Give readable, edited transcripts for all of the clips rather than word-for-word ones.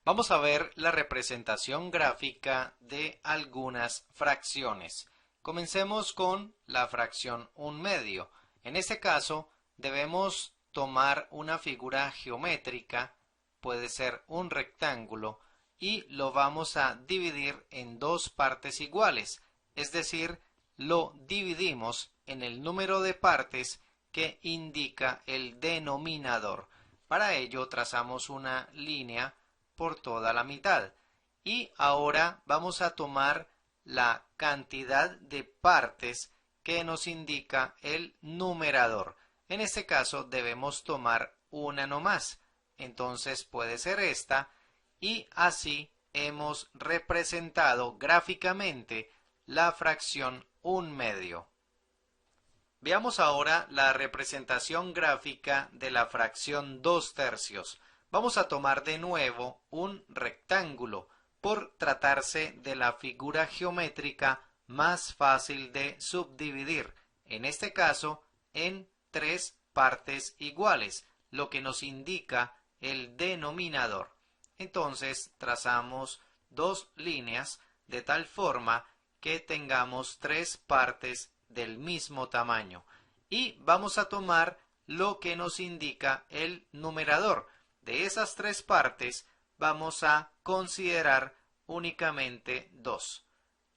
Vamos a ver la representación gráfica de algunas fracciones. Comencemos con la fracción 1/2. En este caso debemos tomar una figura geométrica, puede ser un rectángulo, y lo vamos a dividir en dos partes iguales, es decir, lo dividimos en el número de partes que indica el denominador. Para ello trazamos una línea por toda la mitad. Y ahora vamos a tomar la cantidad de partes que nos indica el numerador. En este caso debemos tomar una nomás. Entonces puede ser esta y así hemos representado gráficamente la fracción 1/2. Veamos ahora la representación gráfica de la fracción 2/3. Vamos a tomar de nuevo un rectángulo por tratarse de la figura geométrica más fácil de subdividir, en este caso en tres partes iguales, lo que nos indica el denominador. Entonces trazamos dos líneas de tal forma que tengamos tres partes del mismo tamaño y vamos a tomar lo que nos indica el numerador. De esas tres partes vamos a considerar únicamente dos.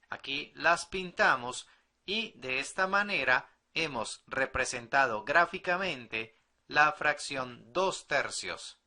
Aquí las pintamos y de esta manera hemos representado gráficamente la fracción 2/3.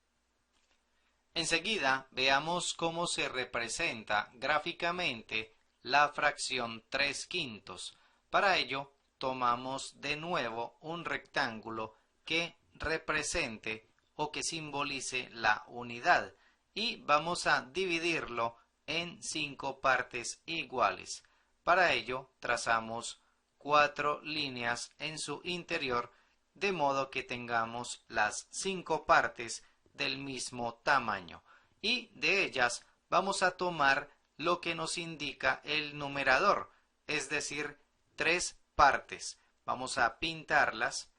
Enseguida veamos cómo se representa gráficamente la fracción 3/5. Para ello tomamos de nuevo un rectángulo que represente o que simbolice la unidad y vamos a dividirlo en 5 partes iguales. Para ello trazamos 4 líneas en su interior de modo que tengamos las 5 partes del mismo tamaño y de ellas vamos a tomar lo que nos indica el numerador, es decir, 3 partes. Vamos a pintarlas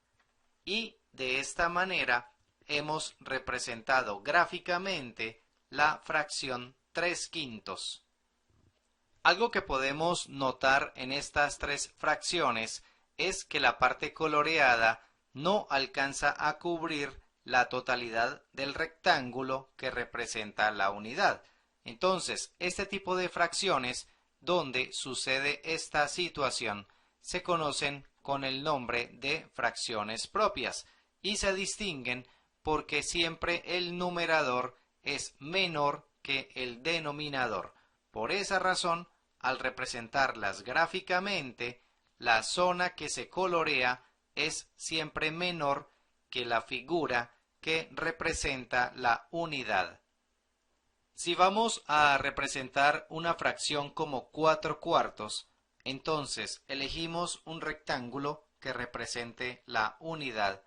y de esta manera hemos representado gráficamente la fracción 3/5. Algo que podemos notar en estas tres fracciones es que la parte coloreada no alcanza a cubrir la totalidad del rectángulo que representa la unidad. Entonces, este tipo de fracciones donde sucede esta situación se conocen con el nombre de fracciones propias y se distinguen porque siempre el numerador es menor que el denominador. Por esa razón, al representarlas gráficamente, la zona que se colorea es siempre menor que la figura que representa la unidad. Si vamos a representar una fracción como 4/4, entonces elegimos un rectángulo que represente la unidad.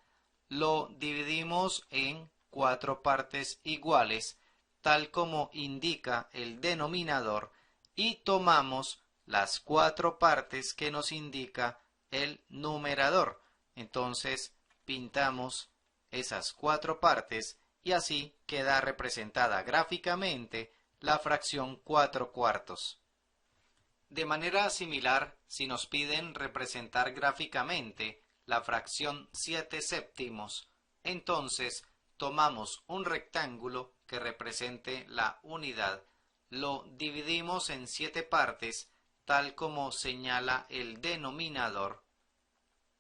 Lo dividimos en 4 partes iguales, tal como indica el denominador, y tomamos las 4 partes que nos indica el numerador. Entonces pintamos esas 4 partes y así queda representada gráficamente la fracción 4/4. De manera similar, si nos piden representar gráficamente la fracción 7/7, entonces tomamos un rectángulo que represente la unidad, lo dividimos en 7 partes, tal como señala el denominador.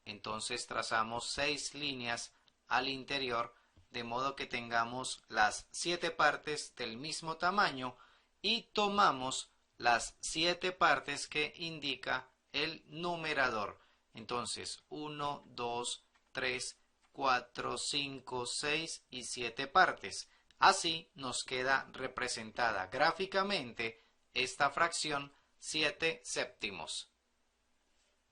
Entonces trazamos 6 líneas al interior, de modo que tengamos las 7 partes del mismo tamaño y tomamos las 7 partes que indica el numerador. Entonces 1, 2, 3, 4, 5, 6 y 7 partes. Así nos queda representada gráficamente esta fracción 7/7.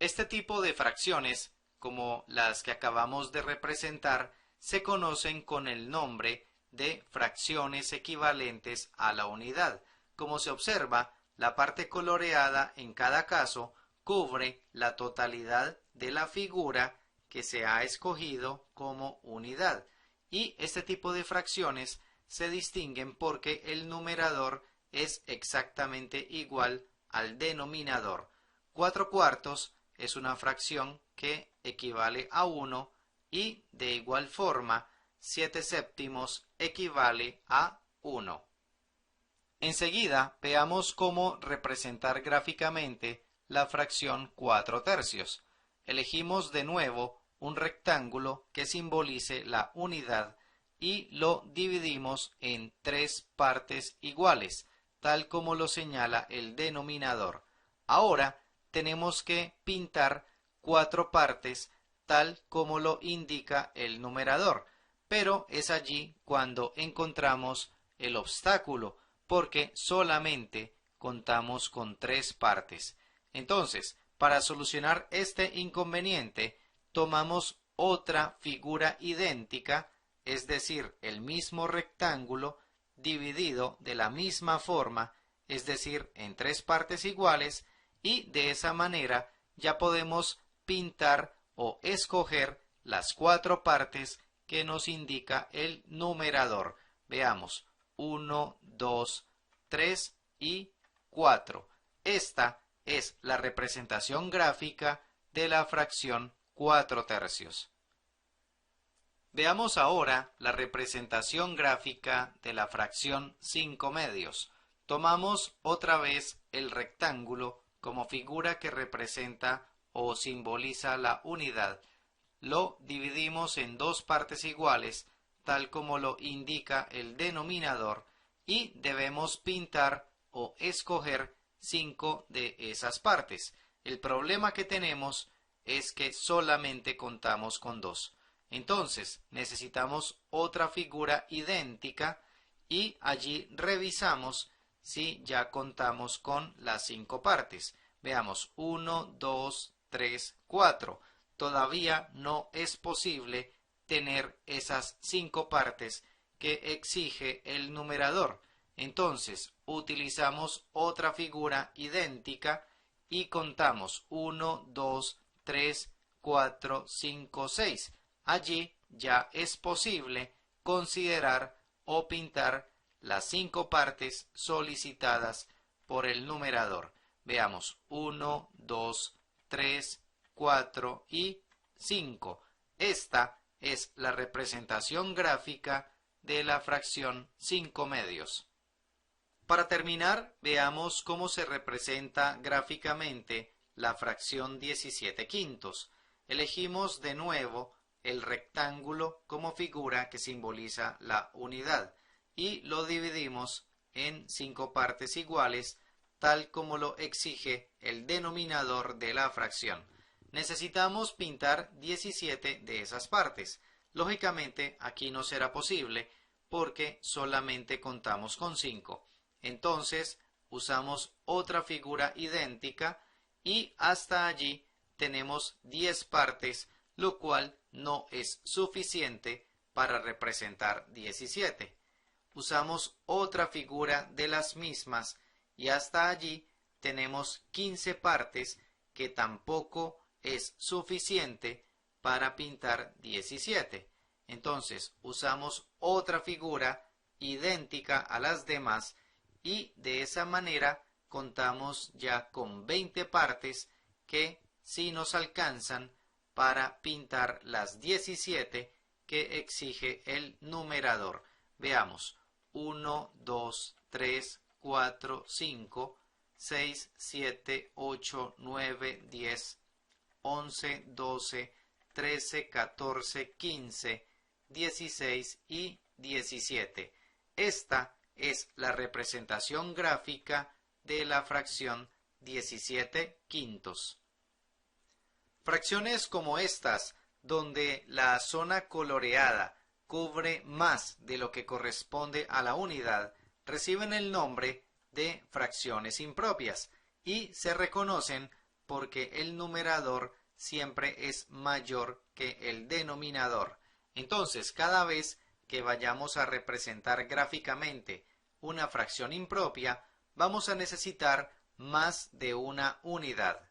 Este tipo de fracciones, como las que acabamos de representar, se conocen con el nombre de fracciones equivalentes a la unidad. Como se observa, la parte coloreada en cada caso cubre la totalidad de la figura que se ha escogido como unidad. Y este tipo de fracciones se distinguen porque el numerador es exactamente igual al denominador. 4/4 es una fracción que equivale a 1 y de igual forma 7/7 equivale a 1. Enseguida veamos cómo representar gráficamente la fracción 4/3. Elegimos de nuevo un rectángulo que simbolice la unidad y lo dividimos en 3 partes iguales, tal como lo señala el denominador. Ahora tenemos que pintar 4 partes tal como lo indica el numerador, pero es allí cuando encontramos el obstáculo, porque solamente contamos con 3 partes. Entonces, para solucionar este inconveniente, tomamos otra figura idéntica, es decir, el mismo rectángulo, dividido de la misma forma, es decir, en 3 partes iguales, y de esa manera ya podemos pintar o escoger las 4 partes que nos indica el numerador. Veamos, 1, 2, 3 y 4. Esta es la representación gráfica de la fracción 4/3. Veamos ahora la representación gráfica de la fracción 5/2. Tomamos otra vez el rectángulo como figura que representa o simboliza la unidad. Lo dividimos en 2 partes iguales, tal como lo indica el denominador, y debemos pintar o escoger 5 de esas partes. El problema que tenemos es que solamente contamos con 2. Entonces necesitamos otra figura idéntica y allí revisamos si ya contamos con las 5 partes. Veamos, 1, 2, 3, 4. Todavía no es posible tener esas 5 partes que exige el numerador. Entonces utilizamos otra figura idéntica y contamos 1, 2, 3, 4, 5, 6. Allí ya es posible considerar o pintar las 5 partes solicitadas por el numerador. Veamos, 1, 2, 3, 4 y 5. Esta es la representación gráfica de la fracción 5/2. Para terminar, veamos cómo se representa gráficamente la fracción 17/5. Elegimos de nuevo el rectángulo como figura que simboliza la unidad y lo dividimos en 5 partes iguales, tal como lo exige el denominador de la fracción. Necesitamos pintar 17 de esas partes. Lógicamente aquí no será posible porque solamente contamos con 5. Entonces usamos otra figura idéntica y hasta allí tenemos 10 partes, lo cual no es suficiente para representar 17. Usamos otra figura de las mismas y hasta allí tenemos 15 partes, que tampoco es suficiente para pintar 17. Entonces usamos otra figura idéntica a las demás y de esa manera contamos ya con 20 partes que sí nos alcanzan para pintar las 17 que exige el numerador. Veamos, 1, 2, 3, 4, 5, 6, 7, 8, 9, 10, 11, 12, 13, 14, 15, 16 y 17. Esta es la representación gráfica de la fracción 17/5. Fracciones como estas, donde la zona coloreada cubre más de lo que corresponde a la unidad, reciben el nombre de fracciones impropias y se reconocen porque el numerador siempre es mayor que el denominador. Entonces, cada vez que vayamos a representar gráficamente una fracción impropia, vamos a necesitar más de una unidad.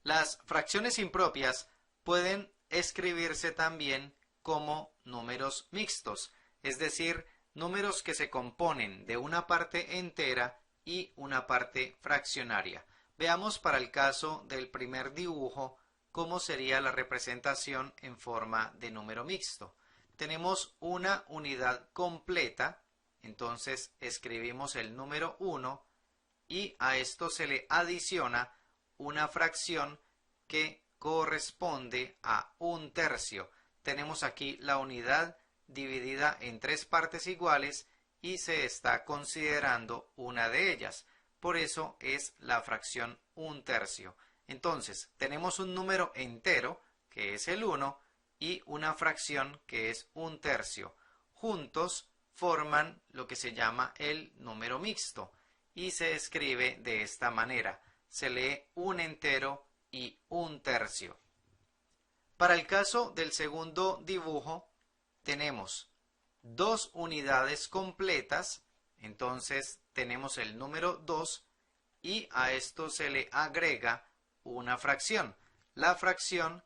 Las fracciones impropias pueden escribirse también como números mixtos. es decir, números que se componen de una parte entera y una parte fraccionaria. Veamos para el caso del primer dibujo cómo sería la representación en forma de número mixto. Tenemos una unidad completa, entonces escribimos el número 1 y a esto se le adiciona una fracción que corresponde a 1/3. Tenemos aquí la unidad dividida en 3 partes iguales y se está considerando una de ellas. Por eso es la fracción 1/3. Entonces, tenemos un número entero, que es el 1, y una fracción, que es 1/3. Juntos forman lo que se llama el número mixto y se escribe de esta manera. Se lee un entero y 1/3. Para el caso del segundo dibujo, tenemos dos unidades completas, entonces tenemos el número 2 y a esto se le agrega una fracción, la fracción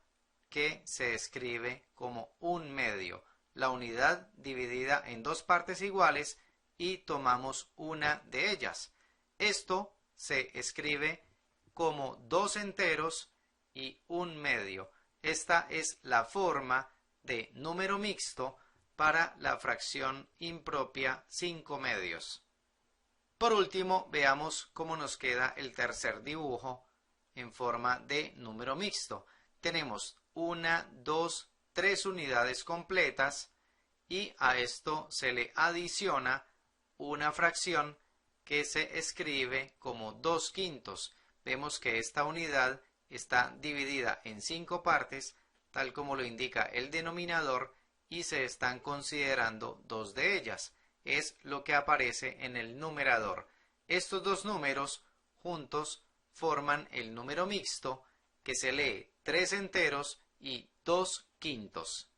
que se escribe como 1/2, la unidad dividida en 2 partes iguales y tomamos una de ellas. Esto se escribe como 2 enteros y 1/2. Esta es la forma de número mixto para la fracción impropia 5/2. Por último, veamos cómo nos queda el tercer dibujo en forma de número mixto. Tenemos 1, 2, 3 unidades completas y a esto se le adiciona una fracción que se escribe como 2/5. Vemos que esta unidad está dividida en 5 partes, tal como lo indica el denominador, y se están considerando 2 de ellas. Es lo que aparece en el numerador. Estos dos números juntos forman el número mixto, que se lee 3 enteros y 2/5.